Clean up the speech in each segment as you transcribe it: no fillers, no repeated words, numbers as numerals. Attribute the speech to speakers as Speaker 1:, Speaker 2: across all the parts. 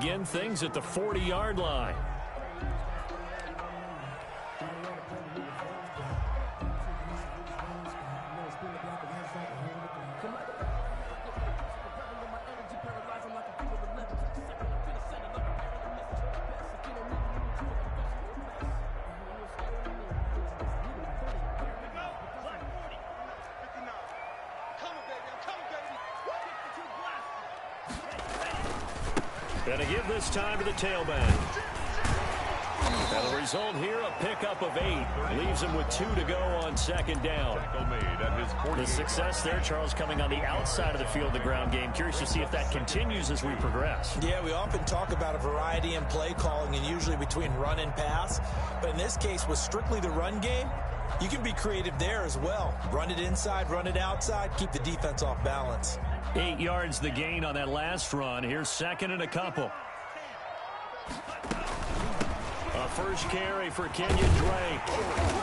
Speaker 1: begin things at the 40-yard line. Gonna give this time to the tailback. And the result here, a pickup of 8. Leaves him with 2 to go on second down. The success there, Charles, coming on the outside of the field, the ground game. Curious to see if that continues as we progress.
Speaker 2: Yeah, we often talk about a variety in play calling and usually between run and pass. But in this case, with strictly the run game, you can be creative there as well. Run it inside, run it outside, keep the defense off balance.
Speaker 1: 8 yards the gain on that last run. Here's second and a couple. A first carry for Kenyon Drake.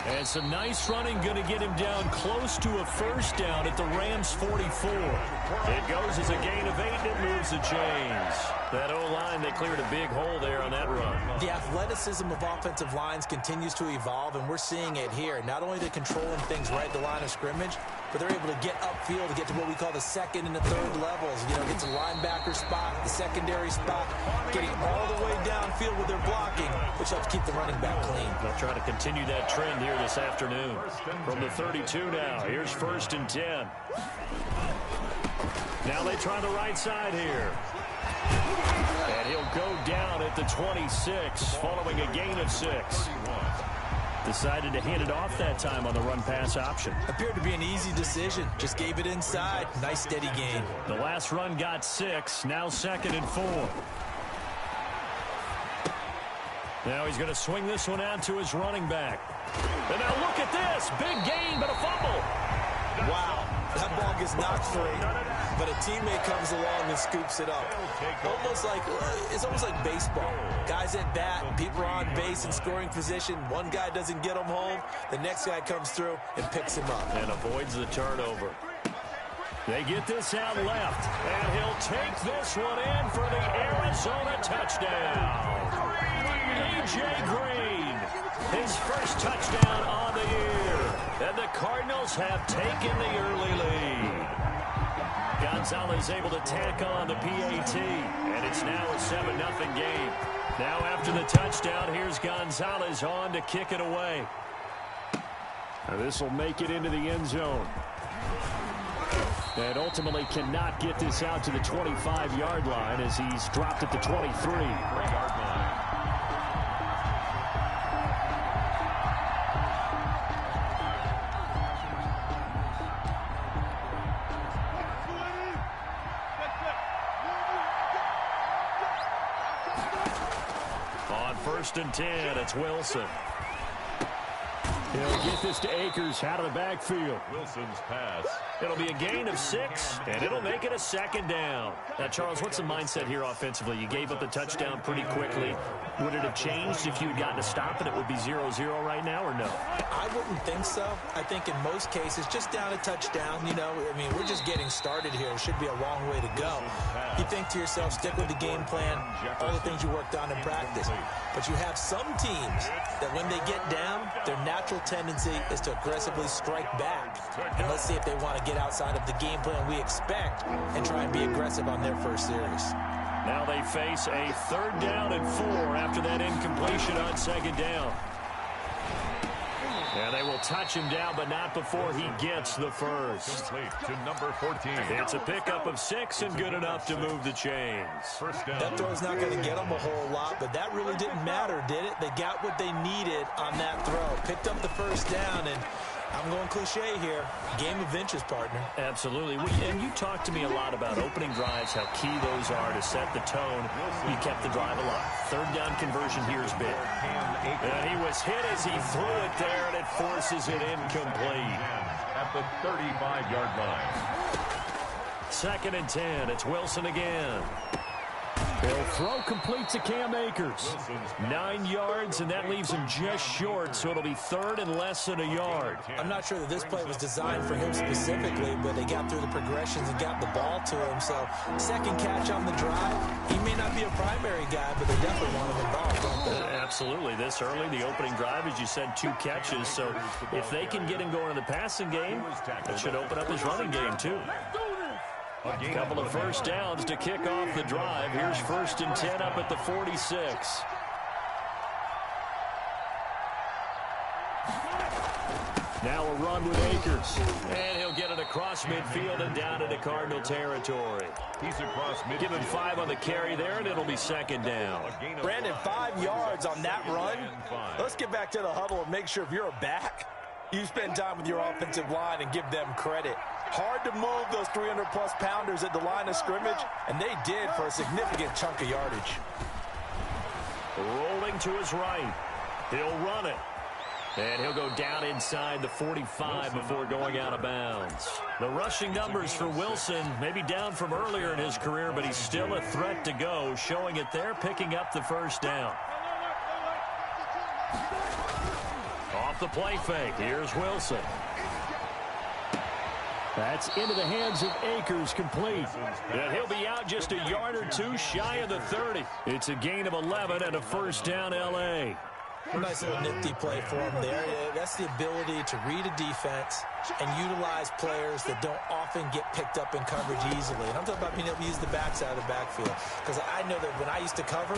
Speaker 1: And some nice running, going to get him down close to a first down at the Rams' 44. It goes as a gain of 8, and it moves the chains. That O-line, they cleared a big hole there on that run.
Speaker 2: The athleticism of offensive lines continues to evolve, and we're seeing it here. Not only they're controlling things right at the line of scrimmage, but they're able to get upfield to get to what we call the second and the third levels. You know, get to linebacker spot, the secondary spot, getting all the way downfield with their blocking, which helps keep the running back clean.
Speaker 1: They'll try to continue that trend here this afternoon. From the 32 now, here's 1st and 10. Now they try the right side here. And he'll go down at the 26, following a gain of 6. Decided to hand it off that time on the run-pass option.
Speaker 2: Appeared to be an easy decision. Just gave it inside. Nice, steady gain.
Speaker 1: The last run got 6. Now 2nd and 4. Now he's going to swing this one out to his running back. And now look at this. Big gain, but a fumble.
Speaker 2: Wow. That ball gets knocked free, but a teammate comes along and scoops it up. It's almost like baseball. Guys at bat, people are on base in scoring position. One guy doesn't get him home. The next guy comes through and picks him up.
Speaker 1: And avoids the turnover. They get this out left, and he'll take this one in for the Arizona touchdown. A.J. Green, his first touchdown on the year. And the Cardinals have taken the early lead. Gonzalez able to tack on the PAT, and it's now a 7-0 game. Now after the touchdown, here's Gonzalez on to kick it away. This will make it into the end zone. And ultimately cannot get this out to the 25-yard line as he's dropped at the 23-yard line. On 1st and 10, it's Wilson. He'll get this to Akers out of the backfield. Wilson's pass. It'll be a gain of 6, and it'll make it a 2nd down. Now, Charles, what's the mindset here offensively? You gave up the touchdown pretty quickly. Would it have changed if you had gotten a stop and it would be 0-0 right now, or no?
Speaker 2: I wouldn't think so. I think in most cases, just down a touchdown, you know, I mean, we're just getting started here. It should be a long way to go. You think to yourself, stick with the game plan, all the things you worked on in practice. But you have some teams that when they get down, their natural tendency is to aggressively strike back. And let's see if they want to get outside of the game plan we expect and try and be aggressive on their first series.
Speaker 1: Now they face a 3rd down and 4 after that incompletion on 2nd down. And they will touch him down, but not before he gets the first. To number 14. It's a pickup of 6 and good enough to move the chains.
Speaker 2: That throw's not going to get them a whole lot, but that really didn't matter, did it? They got what they needed on that throw. Picked up the first down, and I'm going cliche here. Game of inches, partner.
Speaker 1: Absolutely. And you talked to me a lot about opening drives, how key those are to set the tone. You kept the drive alive. 3rd down conversion here is big. And he was hit as he threw it there, and it forces it incomplete. At the 35-yard line. 2nd and 10. It's Wilson again. He'll throw complete to Cam Akers. 9 yards, and that leaves him just short, so it'll be third and less than a yard.
Speaker 2: I'm not sure that this play was designed for him specifically, but they got through the progressions and got the ball to him. So second catch on the drive. He may not be a primary guy, but they definitely want him involved, don't they?
Speaker 1: Absolutely. This early, the opening drive, as you said, 2 catches. So if they can get him going in the passing game, it should open up his running game, too. A couple of first downs to kick off the drive. Here's 1st and 10 up at the 46. Now a run with Akers. And he'll get it across midfield and down into Cardinal territory.
Speaker 3: He's across midfield.
Speaker 1: Give him 5 on the carry there, and it'll be 2nd down.
Speaker 2: Brandon, 5 yards on that run. Let's get back to the huddle and make sure if you're a back, you spend time with your offensive line and give them credit. Hard to move those 300-plus pounders at the line of scrimmage, and they did for a significant chunk of yardage.
Speaker 1: Rolling to his right. He'll run it. And he'll go down inside the 45 before going out of bounds. The rushing numbers for Wilson may be down from earlier in his career, but he's still a threat to go, showing it there, picking up the first down. Off the play fake, here's Wilson. That's into the hands of Akers, complete. And he'll be out just a yard or 2 shy of the 30. It's a gain of 11 and a first down, L.A.
Speaker 2: A nice little nifty play for him there. That's the ability to read a defense and utilize players that don't often get picked up in coverage easily. And I'm talking about being able to use the backside of the backfield. Because I know that when I used to cover,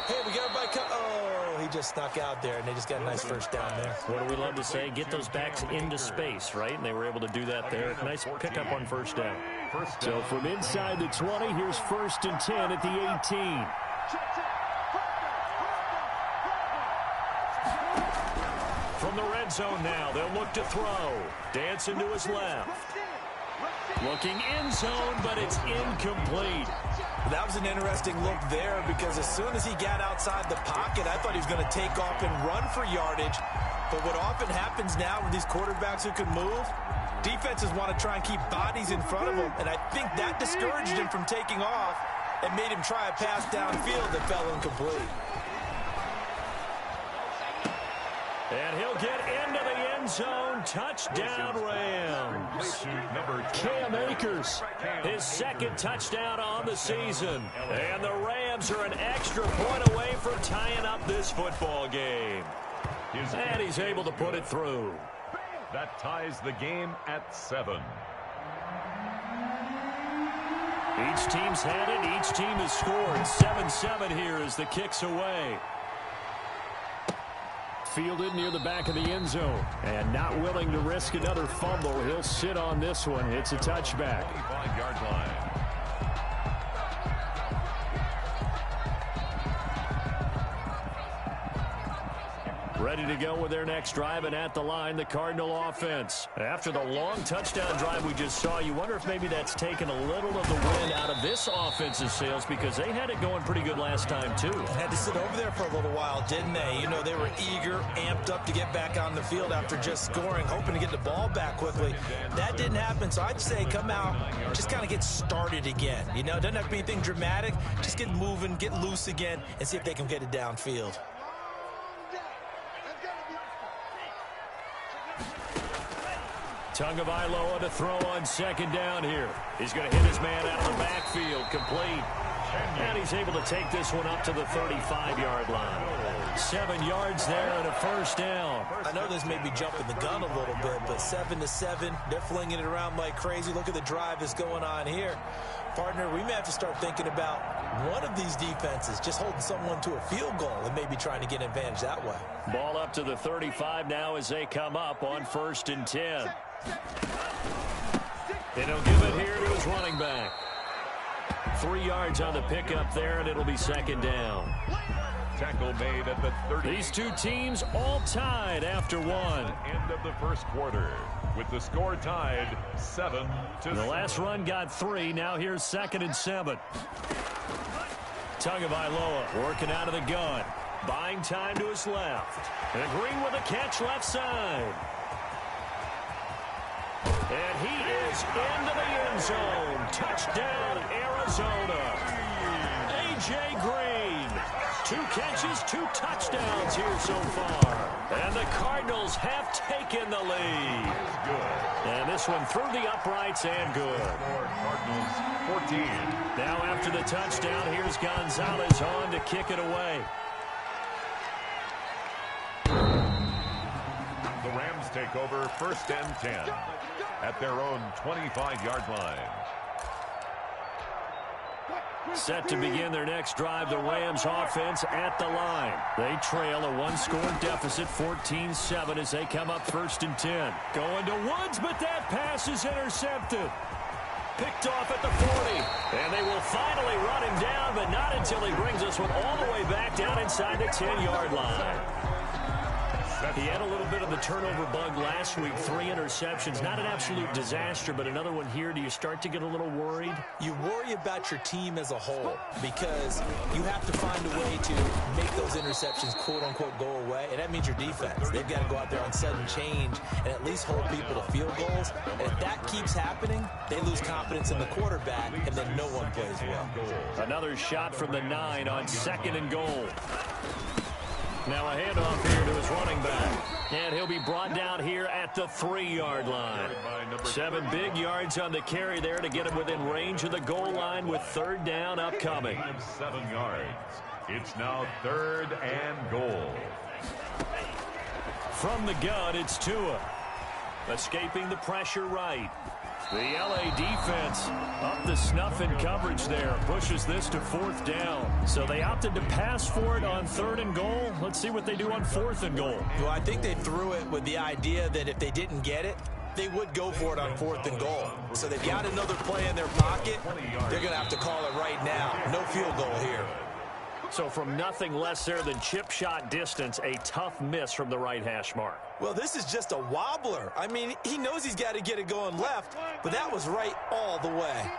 Speaker 2: hey, we got everybody oh, he just snuck out there, and they just got a nice first down there.
Speaker 1: What do we love to say? Get those backs into space, right? And they were able to do that there. Nice pickup on first down. So from inside the 20, here's 1st and 10 at the 18. From the red zone now, they'll look to throw. Dancing to his left. Looking end zone, but it's incomplete.
Speaker 2: That was an interesting look there because as soon as he got outside the pocket, I thought he was going to take off and run for yardage. But what often happens now with these quarterbacks who can move, defenses want to try and keep bodies in front of them. And I think that discouraged him from taking off and made him try a pass downfield that fell incomplete.
Speaker 1: And he'll get into the end zone. Touchdown, Rams. Cam Akers, his 2nd touchdown on the season. And the Rams are an extra point away from tying up this football game. And he's able to put it through.
Speaker 3: That ties the game at 7.
Speaker 1: Each team's had it. Each team has scored. 7-7 here as the kick's away. Fielded near the back of the end zone. And not willing to risk another fumble. He'll sit on this one. It's a touchback.
Speaker 3: 25-yard line.
Speaker 1: Ready to go with their next drive, and at the line, the Cardinal offense. After the long touchdown drive we just saw, you wonder if maybe that's taken a little of the wind out of this offense's sails because they had it going pretty good last time, too.
Speaker 2: Had to sit over there for a little while, didn't they? You know, they were eager, amped up to get back on the field after just scoring, hoping to get the ball back quickly. That didn't happen, so I'd say come out, just kind of get started again. You know, it doesn't have to be anything dramatic. Just get moving, get loose again, and see if they can get it downfield.
Speaker 1: Tagovailoa to throw on 2nd down here. He's going to hit his man out of the backfield, complete. And he's able to take this one up to the 35-yard line. 7 yards there and a first down.
Speaker 2: I know this may be jumping the gun a little bit, but 7-7, they're flinging it around like crazy. Look at the drive that's going on here. Partner, we may have to start thinking about one of these defenses just holding someone to a field goal and maybe trying to get an advantage that way.
Speaker 1: Ball up to the 35 now as they come up on 1st and 10. And he'll give it here to his running back. 3 yards on the pickup there, and it'll be 2nd down.
Speaker 3: Tackle made at the 30.
Speaker 1: These two teams all tied after one.
Speaker 3: End of the first quarter with the score tied 7-7.
Speaker 1: The last run got 3. Now here's 2nd and 7. Tagovailoa working out of the gun. Buying time to his left. And Green with a catch left side. And he is into the end zone. Touchdown, Arizona. A.J. Green. 2 catches, 2 touchdowns here so far. And the Cardinals have taken the lead. And this one through the uprights and good.
Speaker 3: Cardinals 14.
Speaker 1: Now after the touchdown, here's Gonzalez on to kick it away.
Speaker 3: The Rams take over 1st and 10 at their own 25-yard line.
Speaker 1: Set to begin their next drive, the Rams offense at the line. They trail a 1-score deficit, 14-7 as they come up 1st and 10. Going to Woods, but that pass is intercepted. Picked off at the 40. And they will finally run him down, but not until he brings this one all the way back down inside the 10-yard line. He had a little bit of the turnover bug last week, 3 interceptions. Not an absolute disaster, but another one here. Do you start to get a little worried?
Speaker 2: You worry about your team as a whole because you have to find a way to make those interceptions, quote-unquote, go away, and that means your defense. They've got to go out there on sudden change and at least hold people to field goals. And if that keeps happening, they lose confidence in the quarterback, and then no one plays well.
Speaker 1: Another shot from the 9 on 2nd and goal. Now a handoff here to his running back. And he'll be brought down here at the 3-yard line. 7 big yards on the carry there to get him within range of the goal line with 3rd down upcoming.
Speaker 3: 7 yards. It's now 3rd and goal.
Speaker 1: From the gun, it's Tua. Escaping the pressure right. The LA defense up the snuff in coverage there. Pushes this to 4th down. So they opted to pass for it on 3rd and goal. Let's see what they do on 4th and goal.
Speaker 2: Well, I think they threw it with the idea that if they didn't get it, they would go for it on 4th and goal. So they've got another play in their pocket. They're going to have to call it right now. No field goal here.
Speaker 1: So from nothing less there than chip shot distance, a tough miss from the right hash mark.
Speaker 2: Well, this is just a wobbler. I mean, he knows he's got to get it going left, but that was right all the way.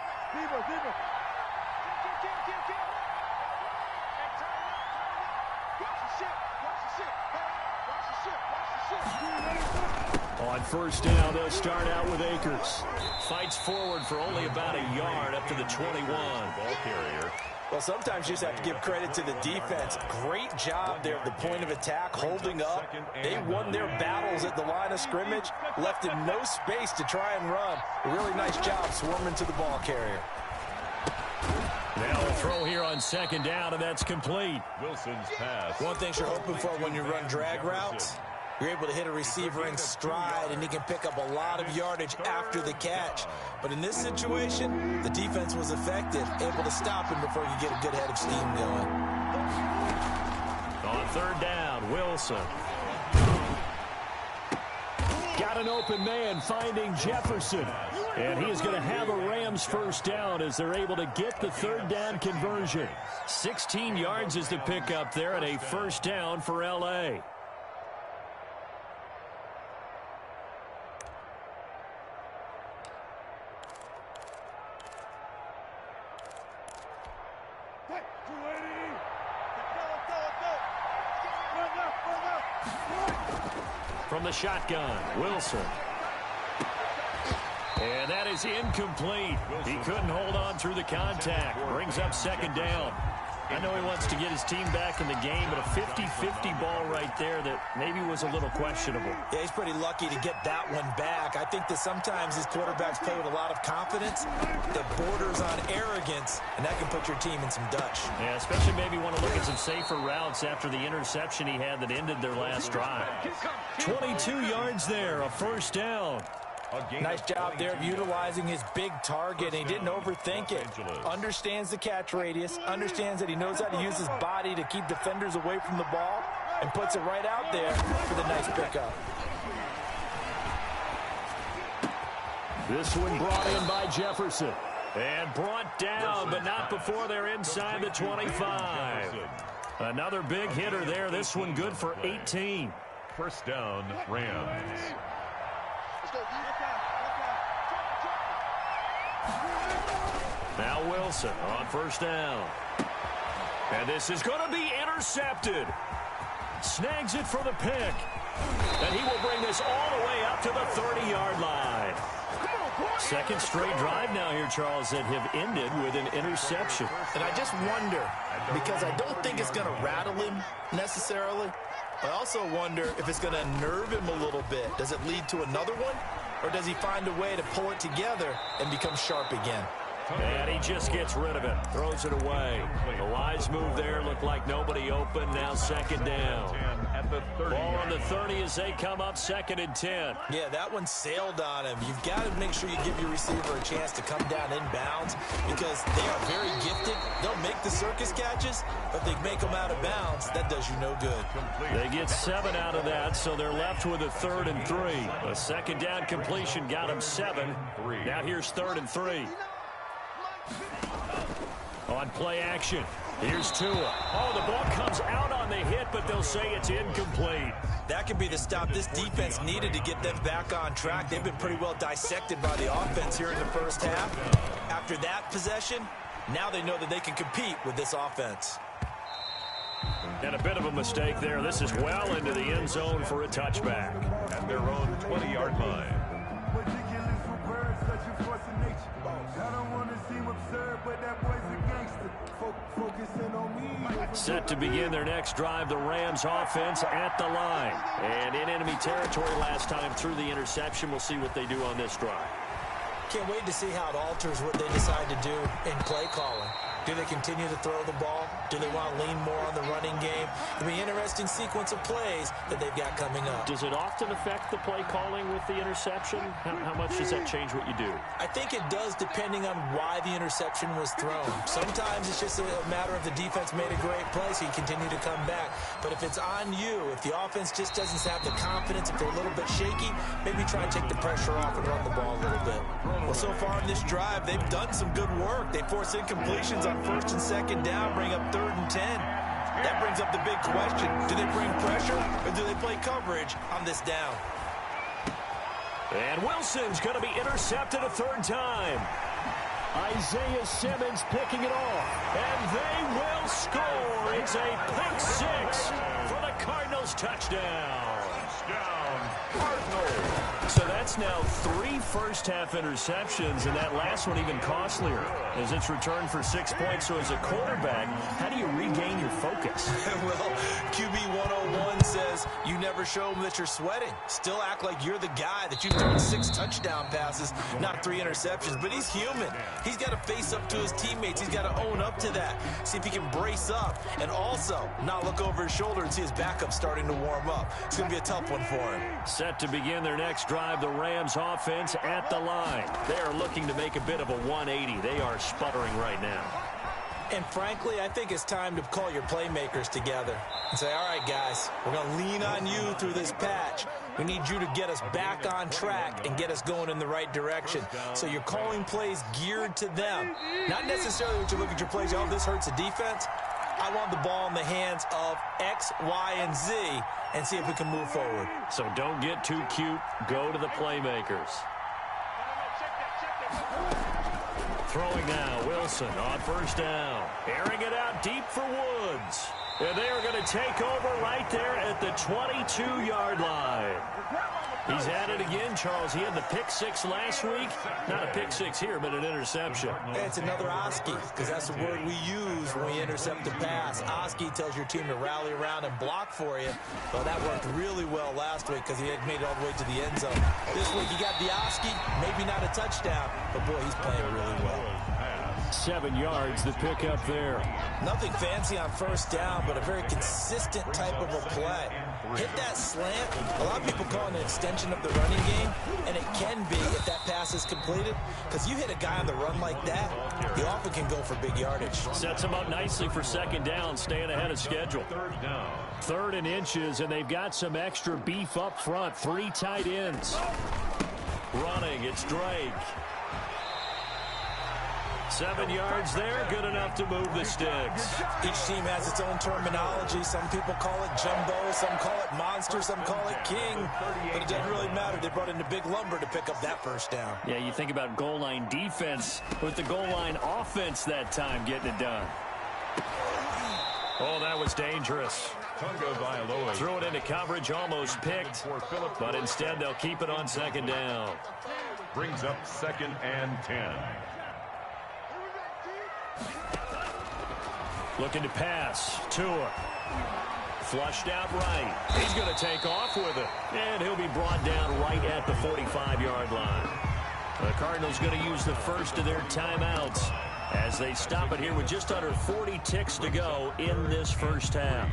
Speaker 1: On 1st down, they'll start out with Akers. Fights forward for only about a yard up to the 21.
Speaker 3: Ball carrier.
Speaker 2: Well, sometimes you just have to give credit to the defense. Great job there at the point of attack, holding up. They won their battles at the line of scrimmage, left him no space to try and run. A really nice job swarming to the ball carrier.
Speaker 1: Now a throw here on 2nd down, and that's complete.
Speaker 3: Wilson's pass.
Speaker 2: One thing you're hoping for when you run drag routes, you're able to hit a receiver in stride, and he can pick up a lot of yardage after the catch. But in this situation, the defense was effective, able to stop him before you get a good head of steam going.
Speaker 1: On 3rd down, Wilson. Got an open man finding Jefferson. And he is going to have a Rams 1st down as they're able to get the 3rd down conversion. 16 yards is the pickup there and a 1st down for L.A. From the shotgun, Wilson. And that is incomplete. He couldn't hold on through the contact. Brings up 2nd down. I know he wants to get his team back in the game, but a 50-50 ball right there that maybe was a little questionable.
Speaker 2: Yeah, he's pretty lucky to get that one back. I think that sometimes these quarterbacks play with a lot of confidence that borders on arrogance, and that can put your team in some Dutch.
Speaker 1: Yeah, especially maybe want to look at some safer routes after the interception he had that ended their last drive. 22 yards there, a 1st down.
Speaker 2: Nice job there of utilizing his big target, and he didn't overthink it. Understands the catch radius, understands that he knows how to use his body to keep defenders away from the ball, and puts it right out there for the nice pickup.
Speaker 1: This one brought in by Jefferson. And brought down, but not before they're inside the 25. Another big hitter there. This one good for 18.
Speaker 3: 1st down, Rams.
Speaker 1: Now Wilson on 1st down. And this is going to be intercepted. Snags it for the pick. And he will bring this all the way up to the 30-yard line. Second straight drive now here, Charles, that have ended with an interception.
Speaker 2: And I just wonder, because I don't think it's going to rattle him necessarily, I also wonder if it's going to nerve him a little bit. Does it lead to another one? Or does he find a way to pull it together and become sharp again?
Speaker 1: And he just gets rid of it, throws it away. The wise move there, looked like nobody open, now second down. Ball on the 30 as they come up, 2nd and 10.
Speaker 2: Yeah, that one sailed on him. You've got to make sure you give your receiver a chance to come down inbounds because they are very gifted. They'll make the circus catches, but they make them out of bounds. That does you no good.
Speaker 1: They get 7 out of that, so they're left with a 3rd and 3. A second down completion got them 7. Now here's 3rd and 3. On play action, here's Tua. Oh, the ball comes out on the hit, but they'll say it's incomplete.
Speaker 2: That could be the stop this defense needed to get them back on track. They've been pretty well dissected by the offense here in the first half. After that possession, now they know that they can compete with this offense.
Speaker 1: And a bit of a mistake there. This is well into the end zone for a touchback.
Speaker 3: At their own 20-yard line.
Speaker 1: Set to begin their next drive, the Rams offense at the line. And in enemy territory last time through the interception. We'll see what they do on this drive.
Speaker 2: Can't wait to see how it alters what they decide to do in play calling. Do they continue to throw the ball? Do they want to lean more on the running game? It'll be an interesting sequence of plays that they've got coming up.
Speaker 1: Does it often affect the play calling with the interception? How much does that change what you do?
Speaker 2: I think it does depending on why the interception was thrown. Sometimes it's just a matter of the defense made a great play, so you continue to come back. But if it's on you, if the offense just doesn't have the confidence, if they're a little bit shaky, maybe try and take the pressure off and run the ball a little bit. Well, so far in this drive, they've done some good work. They force incompletions on 1st and 2nd down, bring up 3rd and 10. That brings up the big question. Do they bring pressure or do they play coverage on this down?
Speaker 1: And Wilson's going to be intercepted a 3rd time. Isaiah Simmons picking it off. And they will score. It's a pick 6 for the Cardinals touchdown.
Speaker 3: Cardinals.
Speaker 1: So that's now 3 first-half interceptions, and that last one even costlier as it's returned for 6 points. So as a quarterback, how do you regain your focus?
Speaker 2: Well, QB 101 says you never show them that you're sweating. Still act like you're the guy that you've thrown 6 touchdown passes, not 3 interceptions. But he's human. He's got to face up to his teammates. He's got to own up to that. See if he can brace up and also not look over his shoulder and see his backup starting to warm up. It's going to be a tough one for him.
Speaker 1: Set to begin their next drive, the Rams offense at the line. They are looking to make a bit of a 180. They are sputtering right now.
Speaker 2: And frankly, I think it's time to call your playmakers together and say, all right, guys, we're going to lean on you through this patch. We need you to get us back on track and get us going in the right direction. So you're calling plays geared to them. Not necessarily when you look at your plays, oh, this hurts the defense. I want the ball in the hands of X, Y, and Z and see if we can move forward.
Speaker 1: So don't get too cute. Go to the playmakers. Throwing now, Wilson on 1st down. Airing it out deep for Woods. And they are going to take over right there at the 22-yard line. He's at it again, Charles. He had the pick 6 last week. Not a pick 6 here, but an interception.
Speaker 2: It's another Oski, because that's the word we use when we intercept a pass. Oski tells your team to rally around and block for you. Well, that worked really well last week because he had made it all the way to the end zone. This week, you got the Oski, maybe not a touchdown, but boy, he's playing really well.
Speaker 1: 7 yards, the pickup there.
Speaker 2: Nothing fancy on 1st down, but a very consistent type of a play. Hit that slant. A lot of people call it an extension of the running game, and it can be if that pass is completed, because you hit a guy on the run like that, he often can go for big yardage.
Speaker 1: Sets him up nicely for 2nd down, staying ahead of schedule. 3rd and inches, and they've got some extra beef up front. 3 tight ends. Running, it's Drake. 7 yards there, good enough to move the sticks.
Speaker 2: Each team has its own terminology. Some people call it jumbo, some call it monster, some call it king. But it doesn't really matter. They brought in the big lumber to pick up that 1st down.
Speaker 1: Yeah, you think about goal line defense with the goal line offense that time getting it done. Oh, that was dangerous. Threw it into coverage, almost picked, but instead they'll keep it on 2nd down.
Speaker 3: brings up 2nd and 10.
Speaker 1: Looking to pass. Tua. Flushed out right. He's going to take off with it. And he'll be brought down right at the 45-yard line. The Cardinals going to use the first of their timeouts as they stop it here with just under 40 ticks to go in this first half.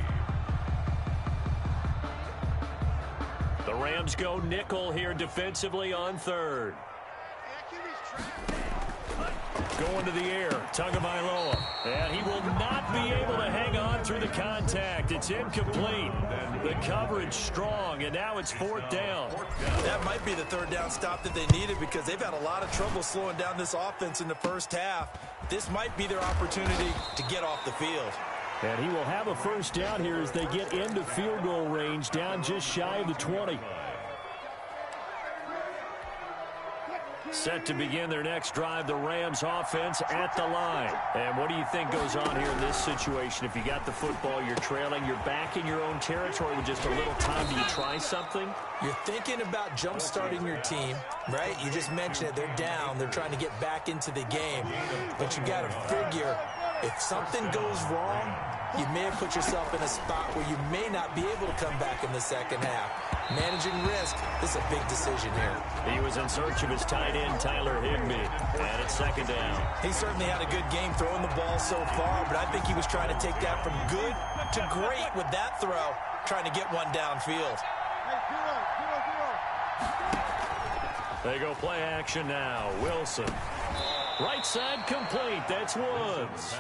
Speaker 1: The Rams go nickel here defensively on third. Going to the air, Tagovailoa, and he will not be able to hang on through the contact. It's incomplete. The coverage strong, and now it's 4th down.
Speaker 2: That might be the 3rd down stop that they needed because they've had a lot of trouble slowing down this offense in the first half. This might be their opportunity to get off the field.
Speaker 1: And he will have a first down here as they get into field goal range, down just shy of the 20. Set to begin their next drive, the Rams offense at the line. And what do you think goes on here in this situation? If you got the football, you're trailing, you're back in your own territory with just a little time. Do you try something?
Speaker 2: You're thinking about jump-starting your team, right? You just mentioned it. They're down. They're trying to get back into the game. But you got to figure, if something goes wrong, you may have put yourself in a spot where you may not be able to come back in the second half. Managing risk, this is a big decision here.
Speaker 1: He was in search of his tight end, Tyler Higbee, and it's 2nd down.
Speaker 2: He certainly had a good game throwing the ball so far, but I think he was trying to take that from good to great with that throw, trying to get one downfield.
Speaker 1: They go play action now. Wilson. Right side complete. That's Woods.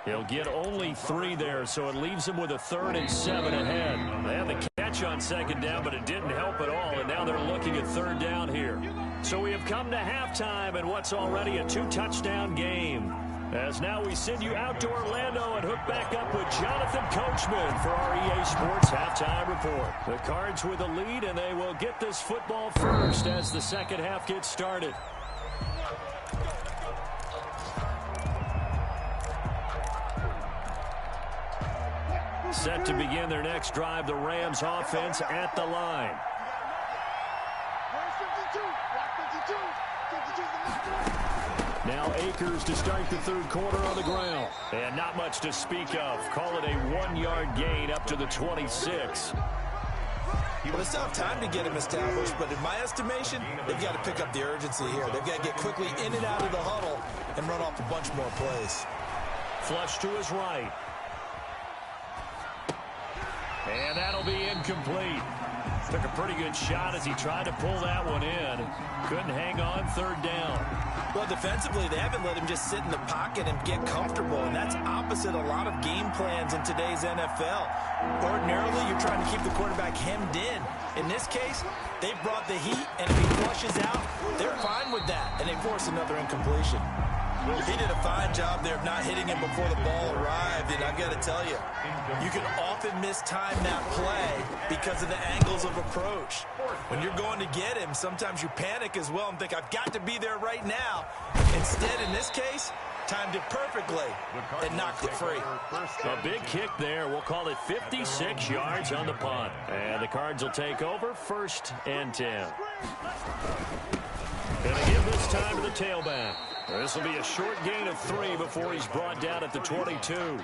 Speaker 1: He'll get only 3 there, so it leaves him with a 3rd and 7 ahead. They had the catch on 2nd down, but it didn't help at all, and now they're looking at 3rd down here. So we have come to halftime in what's already a 2-touchdown game. As now we send you out to Orlando and hook back up with Jonathan Coachman for our EA Sports Halftime Report. The Cards with a lead, and they will get this football first as the second half gets started. Set to begin their next drive, the Rams offense at the line. Now Akers to start the 3rd quarter on the ground. And not much to speak of. Call it a 1-yard gain up to the 26.
Speaker 2: Well, it's not time to get him established, but in my estimation, they've got to pick up the urgency here. They've got to get quickly in and out of the huddle and run off a bunch more plays.
Speaker 1: Flush to his right. And that'll be incomplete. Took a pretty good shot as he tried to pull that one in. Couldn't hang on 3rd down.
Speaker 2: Well, defensively, they haven't let him just sit in the pocket and get comfortable, and that's opposite a lot of game plans in today's NFL. Ordinarily, you're trying to keep the quarterback hemmed in. In this case, they've brought the heat, and if he flushes out, they're fine with that, and they force another incompletion. He did a fine job there of not hitting him before the ball arrived, and I've got to tell you, you can often mistime that play because of the angles of approach. When you're going to get him, sometimes you panic as well and think, I've got to be there right now. Instead, in this case, timed it perfectly and knocked it free.
Speaker 1: A big kick there. We'll call it 56 yards on the punt. And the Cards will take over 1st and 10. Gonna give this time to the tailback. This will be a short gain of 3 before he's brought down at the 22.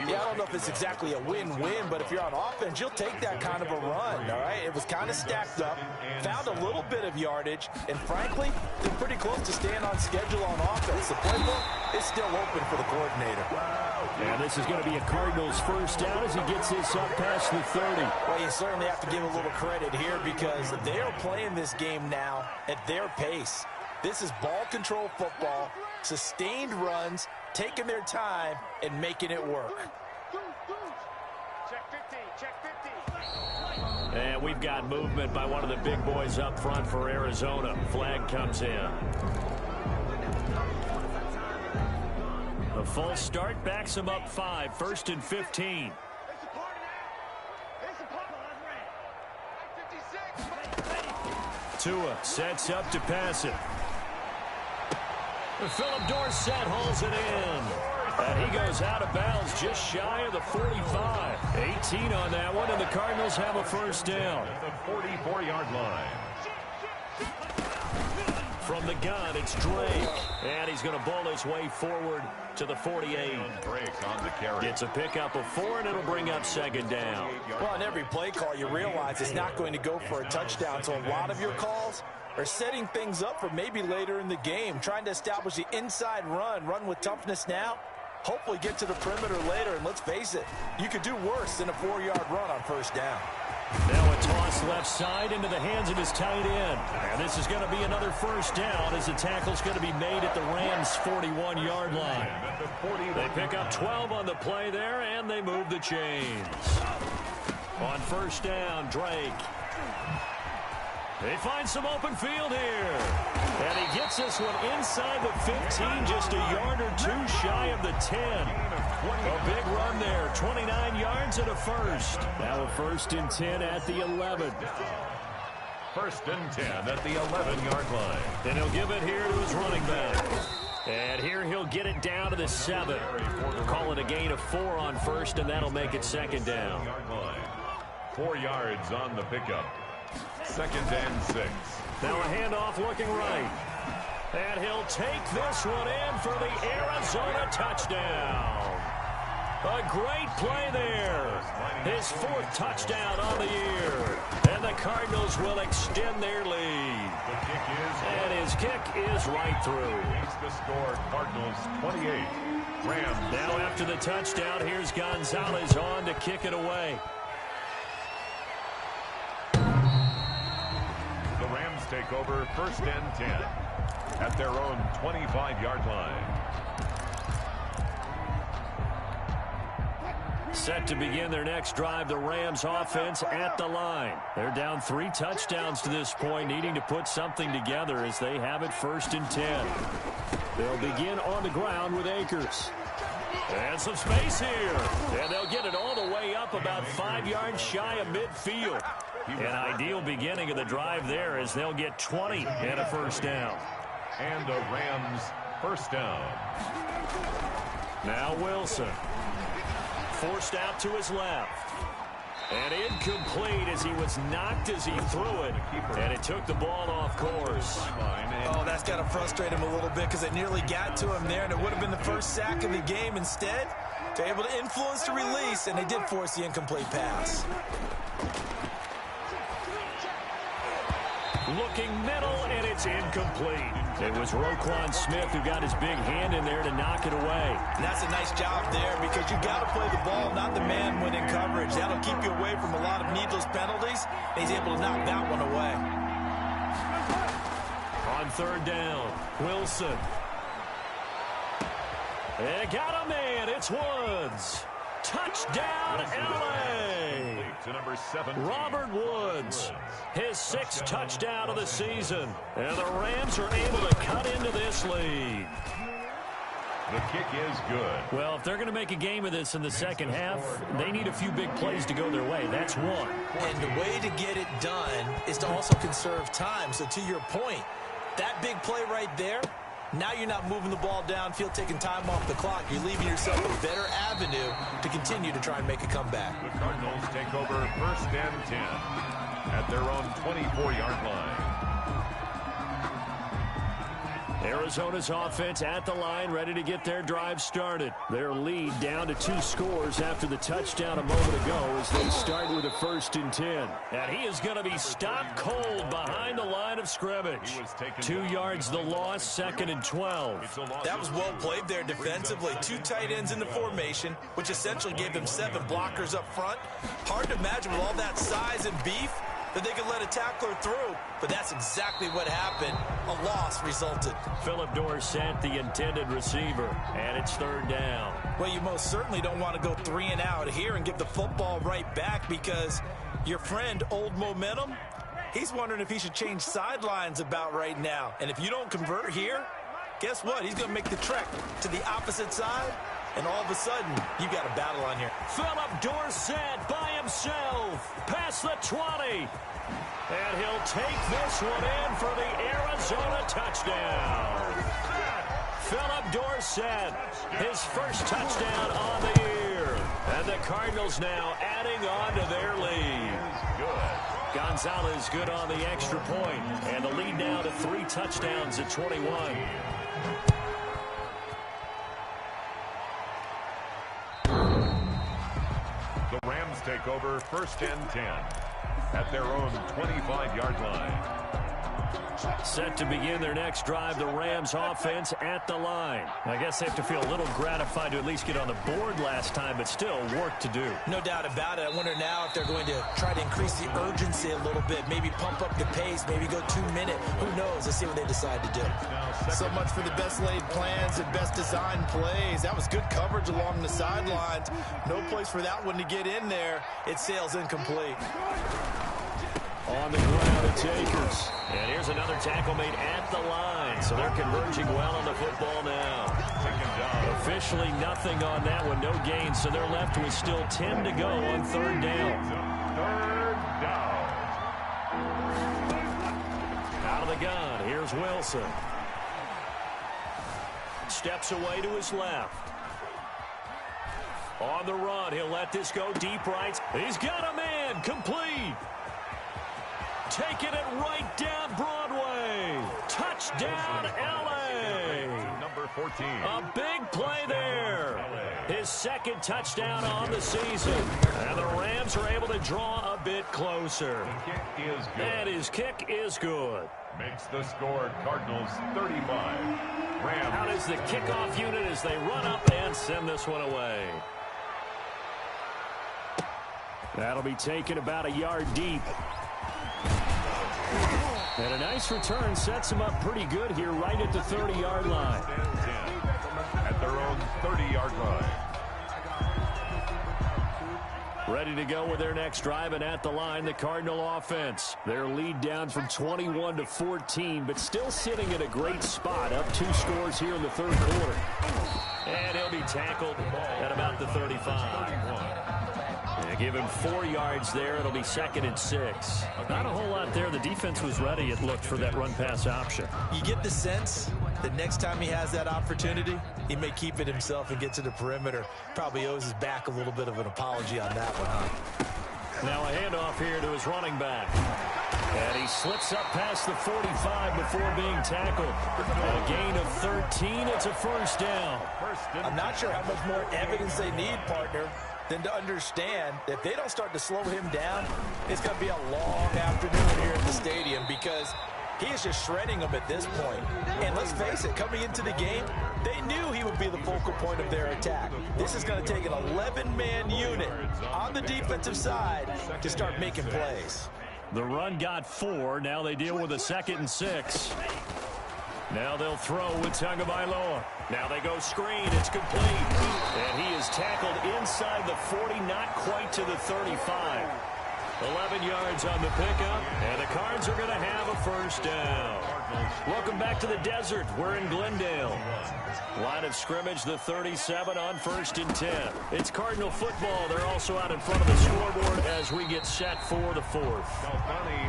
Speaker 2: Yeah, I don't know if it's exactly a win-win, but if you're on offense, you'll take that kind of a run, all right? It was kind of stacked up, found a little bit of yardage, and frankly, they're pretty close to staying on schedule on offense. The playbook is still open for the coordinator.
Speaker 1: And this is going to be a Cardinals first down as he gets this up past the 30.
Speaker 2: Well, you certainly have to give a little credit here because they are playing this game now at their pace. This is ball control football, sustained runs, taking their time, and making it work.
Speaker 4: Check 50, check 50.
Speaker 1: And we've got movement by one of the big boys up front for Arizona. Flag comes in. The false start backs him up 5, 1st and 15. Tua sets up to pass it. Philip Dorsett hauls it in. And he goes out of bounds just shy of the 45. 18 on that one, and the Cardinals have a first down.
Speaker 3: At the 44-yard line.
Speaker 1: From the gun, it's Drake. And he's going to bowl his way forward to the 48.
Speaker 3: Drake on the carry.
Speaker 1: Gets a pickup of 4, and it'll bring up second down.
Speaker 2: Well, on every play call, you realize it's not going to go for a touchdown. So a lot of your calls are setting things up for maybe later in the game, trying to establish the inside run with toughness now, hopefully get to the perimeter later. And let's face it, you could do worse than a 4-yard run on first down.
Speaker 1: Now a toss left side into the hands of his tight end. And this is going to be another first down as the tackle's going to be made at the Rams' 41-yard line. They pick up 12 on the play there, and they move the chains. On first down, Drake. They find some open field here. And he gets this one inside the 15, just a yard or two shy of the 10. A big run there, 29 yards and a first. Now a 1st and 10 at the 11.
Speaker 3: 1st and 10 at the 11-yard line.
Speaker 1: And he'll give it here to his running back. And here he'll get it down to the 7. Call it a gain of 4 on first, and that'll make it second down.
Speaker 3: 4 yards on the pickup. 2nd and 6.
Speaker 1: Now a handoff looking right. And he'll take this one in for the Arizona touchdown. A great play there. His 4th touchdown on the year. And the Cardinals will extend their lead. And his kick is right through.
Speaker 3: Makes the score Cardinals 28. Rams.
Speaker 1: Now after the touchdown, here's Gonzalez on to kick it away.
Speaker 3: The Rams take over 1st and 10 at their own 25-yard line.
Speaker 1: Set to begin their next drive, the Rams offense at the line. They're down 3 touchdowns to this point, needing to put something together as they have it 1st and 10. They'll begin on the ground with Akers. And some space here. And they'll get it all the way up about 5 yards shy of midfield. An ideal beginning of the drive there as they'll get 20 and a first down.
Speaker 3: And a Rams first down.
Speaker 1: Now Wilson. Forced out to his left. And incomplete as he was knocked as he threw it. And it took the ball off course.
Speaker 2: Oh, that's got to frustrate him a little bit because it nearly got to him there, and it would have been the first sack of the game. Instead, they're able to influence the release, and they did force the incomplete pass.
Speaker 1: Looking middle, and it's incomplete. It was Roquan Smith who got his big hand in there to knock it away.
Speaker 2: And that's a nice job there because you got to play the ball, not the man when in coverage. That'll keep you away from a lot of needless penalties. And he's able to knock that one away.
Speaker 1: On 3rd down, Wilson. They got a man. It's Woods. Touchdown, L.A.
Speaker 3: To number 17.
Speaker 1: Robert Woods, his 6th touchdown of the season. And the Rams are able to cut into this lead.
Speaker 3: The kick is good.
Speaker 1: Well, if they're going to make a game of this in the second half, they need a few big plays to go their way. That's one.
Speaker 2: And the way to get it done is to also conserve time. So to your point, that big play right there, now you're not moving the ball downfield, taking time off the clock. You're leaving yourself a better avenue to continue to try and make a comeback.
Speaker 3: The Cardinals take over 1st and 10 at their own 24-yard line.
Speaker 1: Arizona's offense at the line, ready to get their drive started. Their lead down to 2 scores after the touchdown a moment ago as they start with a 1st and 10. And he is going to be stopped cold behind the line of scrimmage. 2 yards the loss, 2nd and 12.
Speaker 2: That was well played there defensively. 2 tight ends in the formation, which essentially gave them 7 blockers up front. Hard to imagine with all that size and beef that they could let a tackler through, but that's exactly what happened. A loss resulted.
Speaker 1: Philip Dorsett, the intended receiver, and it's 3rd down.
Speaker 2: Well, you most certainly don't want to go 3 and out here and give the football right back because your friend, Old Momentum, he's wondering if he should change sidelines about right now. And if you don't convert here, guess what? He's going to make the trek to the opposite side, and all of a sudden, you've got a battle on here.
Speaker 1: Philip Dorsett by himself, past the 20. And he'll take this one in for the Arizona touchdown. Philip Dorsett, his 1st touchdown on the year. And the Cardinals now adding on to their lead.
Speaker 3: Good.
Speaker 1: Gonzalez good on the extra point, and the lead now to 3 touchdowns at 21.
Speaker 3: The Rams take over 1st and 10 at their own 25-yard line.
Speaker 1: Set to begin their next drive, the Rams offense at the line. I guess they have to feel a little gratified to at least get on the board last time, but still work to do.
Speaker 2: No doubt about it. I wonder now if they're going to try to increase the urgency a little bit, maybe pump up the pace, maybe go 2-minute. Who knows? Let's see what they decide to do.
Speaker 5: So much for the best laid plans and best designed plays. That was good coverage along the sidelines. No place for that one to get in there. It sails incomplete.
Speaker 1: On the ground, it's Akers. And here's another tackle made at the line. So they're converging well on the football now. Officially nothing on that one, no gain. So they're left with still 10 to go on 3rd down. Out of the gun, here's Wilson. Steps away to his left. On the run, he'll let this go deep right. He's got a man, complete. Taking it right down Broadway. Touchdown, L.A.
Speaker 3: Number 14.
Speaker 1: A big play there. His 2nd touchdown on the season. And the Rams are able to draw a bit closer.
Speaker 3: The kick is good.
Speaker 1: And his kick is good.
Speaker 3: Makes the score Cardinals 35. Rams.
Speaker 1: Out is the kickoff unit as they run up and send this one away. That'll be taken about a yard deep. And a nice return sets him up pretty good here right at the 30-yard line.
Speaker 3: At their own 30-yard line.
Speaker 1: Ready to go with their next drive, and at the line, the Cardinal offense. Their lead down from 21 to 14, but still sitting in a great spot, up 2 scores here in the 3rd quarter. And he'll be tackled at about the 35. Give him 4 yards there. It'll be 2nd and 6. Not a whole lot there. The defense was ready, it looked, for that run-pass option.
Speaker 2: You get the sense that next time he has that opportunity, he may keep it himself and get to the perimeter. Probably owes his back a little bit of an apology on that one, huh?
Speaker 1: Now a handoff here to his running back. And he slips up past the 45 before being tackled. A gain of 13. It's a 1st down.
Speaker 2: I'm not sure how much more evidence they need, partner, than to understand that if they don't start to slow him down, it's going to be a long afternoon here at the stadium because he is just shredding them at this point. And let's face it, coming into the game, they knew he would be the focal point of their attack. This is going to take an 11-man unit on the defensive side to start making plays.
Speaker 1: The run got 4. Now they deal with a 2nd and 6. Now they'll throw with Tagovailoa. Now they go screen. It's complete. And he is tackled inside the 40, not quite to the 35. 11 yards on the pickup, and the Cards are going to have a 1st down. Welcome back to the desert. We're in Glendale. Line of scrimmage, the 37 on 1st and 10. It's Cardinal football. They're also out in front of the scoreboard as we get set for the 4th.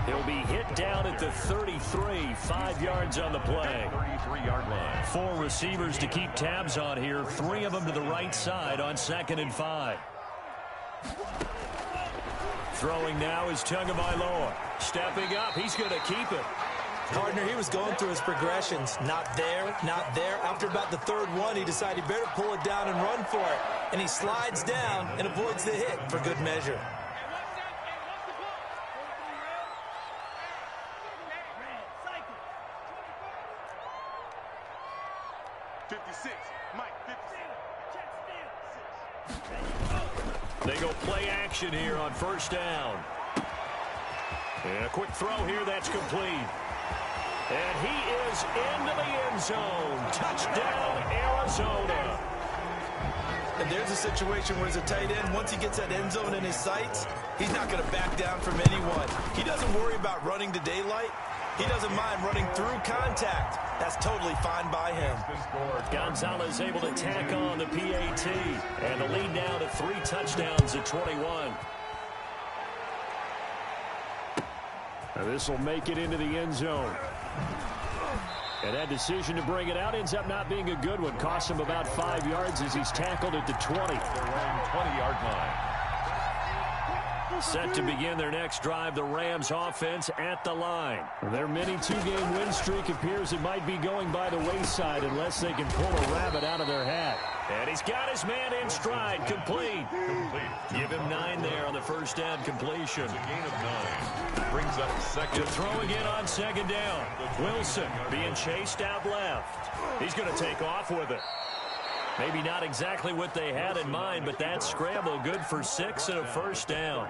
Speaker 1: He'll be hit down at the 33, 5 yards on the play.
Speaker 3: 33-yard line.
Speaker 1: 4 receivers to keep tabs on here, 3 of them to the right side on 2nd and 5. Throwing now is Tagovailoa. Stepping up, he's going to keep it.
Speaker 2: Partner, he was going through his progressions. Not there, not there. After about the 3rd one, he decided he better pull it down and run for it. And he slides down and avoids the hit for good measure.
Speaker 1: They go play action here on 1st down. And a quick throw here, that's complete. And he is into the end zone. Touchdown, Arizona.
Speaker 5: And there's a situation where as a tight end, once he gets that end zone in his sights, he's not going to back down from anyone. He doesn't worry about running to daylight. He doesn't mind running through contact. That's totally fine by him.
Speaker 1: Gonzalez able to tack on the PAT. And the lead now to 3 touchdowns at 21. And this will make it into the end zone. And that decision to bring it out ends up not being a good one. Costs him about 5 yards as he's tackled at the 20.
Speaker 3: Their own 20-yard line.
Speaker 1: Set to begin their next drive, the Rams offense at the line. Their mini two-game win streak appears it might be going by the wayside unless they can pull a rabbit out of their hat. And he's got his man in stride, complete. Give him 9 there on the first down completion.
Speaker 3: It's a gain of 9. Brings up second.
Speaker 1: To throw again on second down. Wilson being chased out left. He's going to take off with it. Maybe not exactly what they had in mind, but that scramble good for 6 and a first down.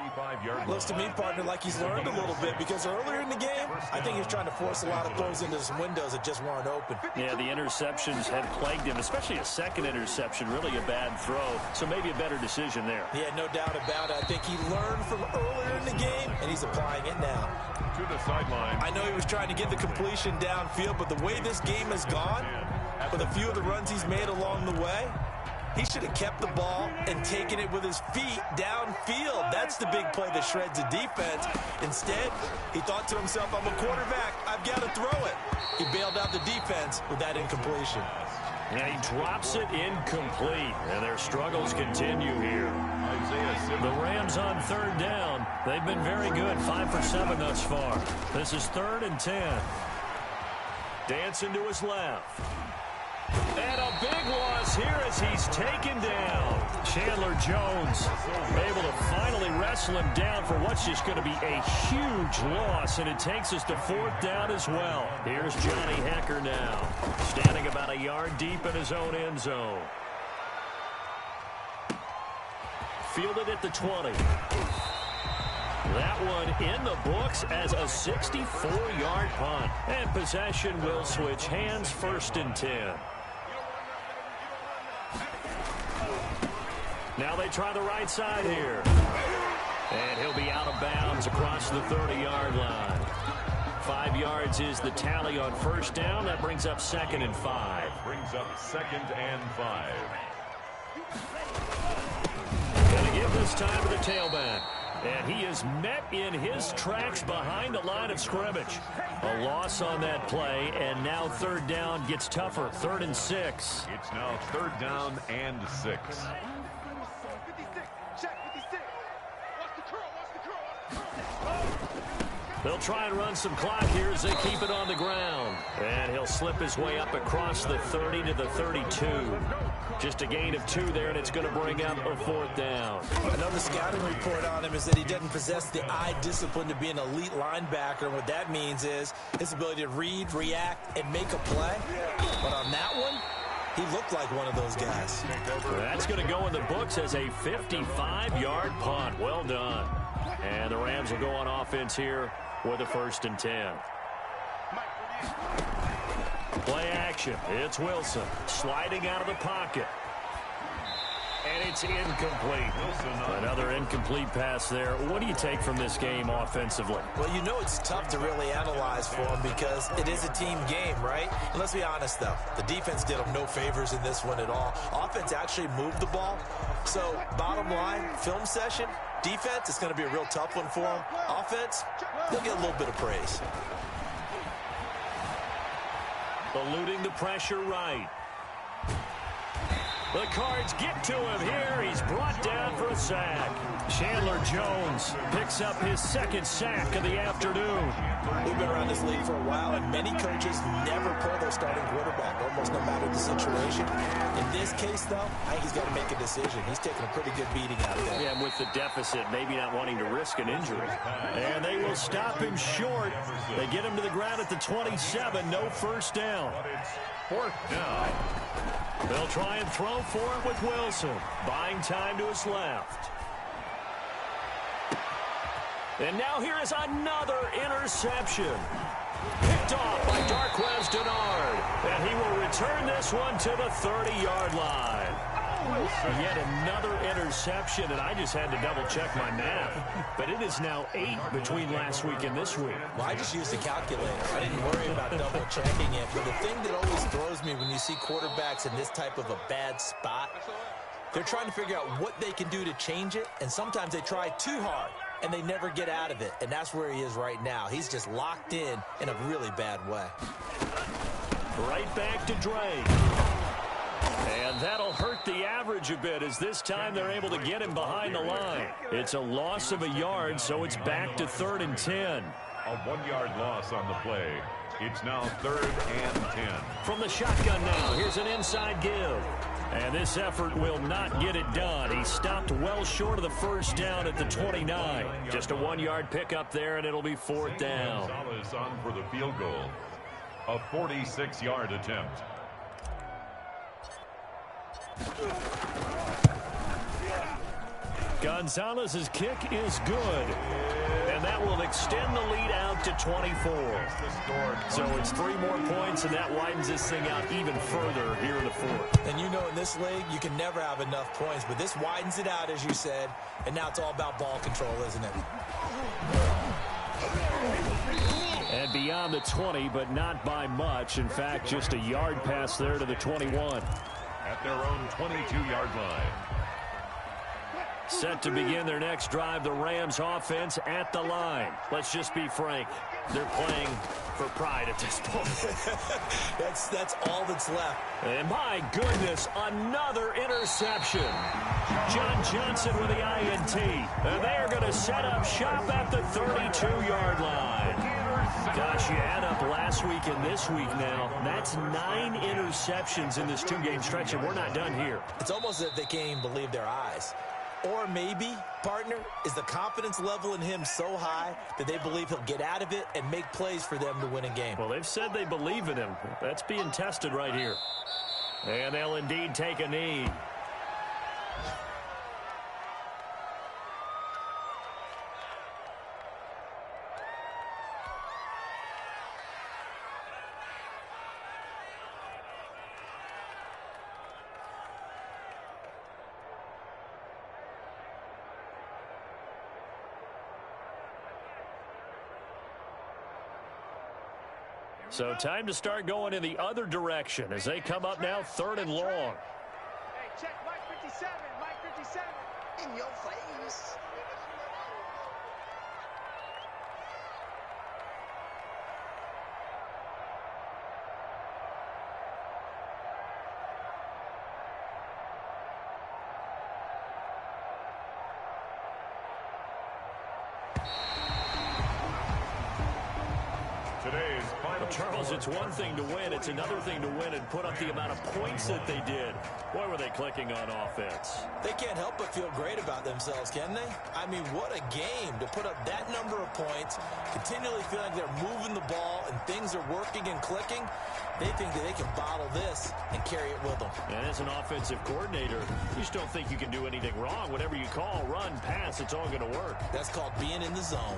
Speaker 2: Looks to me, partner, like he's learned a little bit because earlier in the game, I think he was trying to force a lot of throws into some windows that just weren't open.
Speaker 1: Yeah, the interceptions had plagued him, especially a second interception, really a bad throw. So maybe a better decision there.
Speaker 2: Yeah, no doubt about it. I think he learned from earlier in the game, and he's applying it now.
Speaker 3: To the sideline.
Speaker 2: I know he was trying to get the completion downfield, but the way this game has gone, with a few of the runs he's made along the way, he should have kept the ball and taken it with his feet downfield. That's the big play that shreds the defense. Instead, he thought to himself, I'm a quarterback, I've got to throw it. He bailed out the defense with that incompletion.
Speaker 1: And he drops it incomplete, and their struggles continue here. The Rams on third down. They've been very good, 5 for 7 thus far. This is 3rd and 10. Dancing to his left. And a big loss here as he's taken down. Chandler Jones able to finally wrestle him down for what's just going to be a huge loss, and it takes us to 4th down as well. Here's Johnny Hecker now, standing about a yard deep in his own end zone. Fielded at the 20. That one in the books as a 64-yard punt. And possession will switch hands, 1st and 10. Now they try the right side here. And he'll be out of bounds across the 30-yard line. 5 yards is the tally on 1st down. That brings up 2nd and 5.
Speaker 3: Brings up 2nd and 5.
Speaker 1: Going to give this time to the tailback. And he is met in his tracks behind the line of scrimmage. A loss on that play, and now 3rd down gets tougher. 3rd and 6.
Speaker 3: It's now 3rd down and 6.
Speaker 1: They'll try and run some clock here as they keep it on the ground. And he'll slip his way up across the 30 to the 32. Just a gain of 2 there, and it's going to bring up a 4th down.
Speaker 2: Another scouting report on him is that he doesn't possess the eye discipline to be an elite linebacker. And what that means is his ability to read, react, and make a play. But on that one, he looked like one of those guys.
Speaker 1: That's going to go in the books as a 55-yard punt. Well done. And the Rams will go on offense here with a 1st and 10. Play action. It's Wilson sliding out of the pocket. And it's incomplete. Another incomplete pass there. What do you take from this game offensively?
Speaker 2: Well, you know it's tough to really analyze for him because it is a team game, right? And let's be honest, though. The defense did him no favors in this one at all. Offense actually moved the ball. So, bottom line, film session, defense, it's going to be a real tough one for him. Offense, they'll get a little bit of praise.
Speaker 1: Eluding the pressure right. The Cards get to him here. He's brought down for a sack. Chandler Jones picks up his 2nd sack of the afternoon.
Speaker 2: We've been around this league for a while, and many coaches never pull their starting quarterback, almost no matter the situation. In this case, though, I think he's got to make a decision. He's taking a pretty good beating out there.
Speaker 1: Yeah, with the deficit, maybe not wanting to risk an injury. And they will stop him short. They get him to the ground at the 27. No 1st down.
Speaker 3: 4th down.
Speaker 1: They'll try and throw for it with Wilson. Buying time to his left. And now here is another interception. Picked off by Darquez Denard. And he will return this one to the 30-yard line. Yet another interception, and I just had to double-check my math. But it is now 8 between last week and this week.
Speaker 2: Well, I just used a calculator. I didn't worry about double-checking it. But the thing that always throws me when you see quarterbacks in this type of a bad spot, they're trying to figure out what they can do to change it, and sometimes they try too hard, and they never get out of it. And that's where he is right now. He's just locked in a really bad way.
Speaker 1: Right back to Drake. And That'll hurt the average a bit as this time they're able to get him behind the line. It's a loss of a yard, so it's back to 3rd and 10.
Speaker 3: A 1-yard loss on the play. It's now 3rd and 10.
Speaker 1: From the shotgun now, here's an inside give. And this effort will not get it done. He stopped well short of the first down at the 29. Just a 1-yard pickup there, and it'll be 4th down.
Speaker 3: Gonzalez on for the field goal. A 46-yard attempt.
Speaker 1: Gonzalez's kick is good. And that will extend the lead out to 24. So it's 3 more points, and that widens this thing out even further here in the 4th.
Speaker 2: And you know in this league, you can never have enough points, but this widens it out, as you said, and now it's all about ball control, isn't it?
Speaker 1: And beyond the 20, but not by much. In fact, just a yard pass there to the 21.
Speaker 3: At their own 22-yard line.
Speaker 1: Set to begin their next drive, the Rams offense at the line. Let's just be frank. They're playing for pride at this point.
Speaker 2: That's all that's left.
Speaker 1: And my goodness, another interception. John Johnson with the INT. And they are going to set up shop at the 32-yard line. Gosh, you add up last week and this week now. That's 9 interceptions in this 2-game stretch, and we're not done here.
Speaker 2: It's almost as if they can't even believe their eyes. Or maybe, partner, is the confidence level in him so high that they believe he'll get out of it and make plays for them to win a game.
Speaker 1: Well, they've said they believe in him. That's being tested right here. And they'll indeed take a knee. So time to start going in the other direction as they come up now 3rd and long.
Speaker 4: Hey, check Mike 57, Mike 57. In your face.
Speaker 1: Charles, it's one thing to win. It's another thing to win and put up the amount of points that they did. Boy, were they clicking on offense.
Speaker 2: They can't help but feel great about themselves, can they? I mean, what a game to put up that number of points, continually feel like they're moving the ball and things are working and clicking. They think that they can bottle this and carry it with them.
Speaker 1: And as an offensive coordinator, you just don't think you can do anything wrong. Whatever you call, run, pass, it's all going to work.
Speaker 2: That's called being in the zone.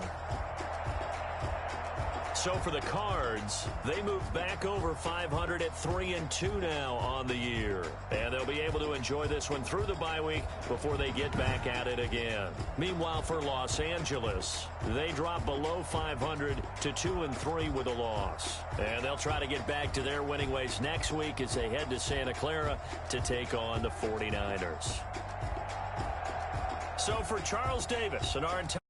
Speaker 1: So for the Cards, they move back over 500 at 3-2 now on the year. And they'll be able to enjoy this one through the bye week before they get back at it again. Meanwhile, for Los Angeles, they drop below 500 to 2-3 with a loss. And they'll try to get back to their winning ways next week as they head to Santa Clara to take on the 49ers. So for Charles Davis and our entire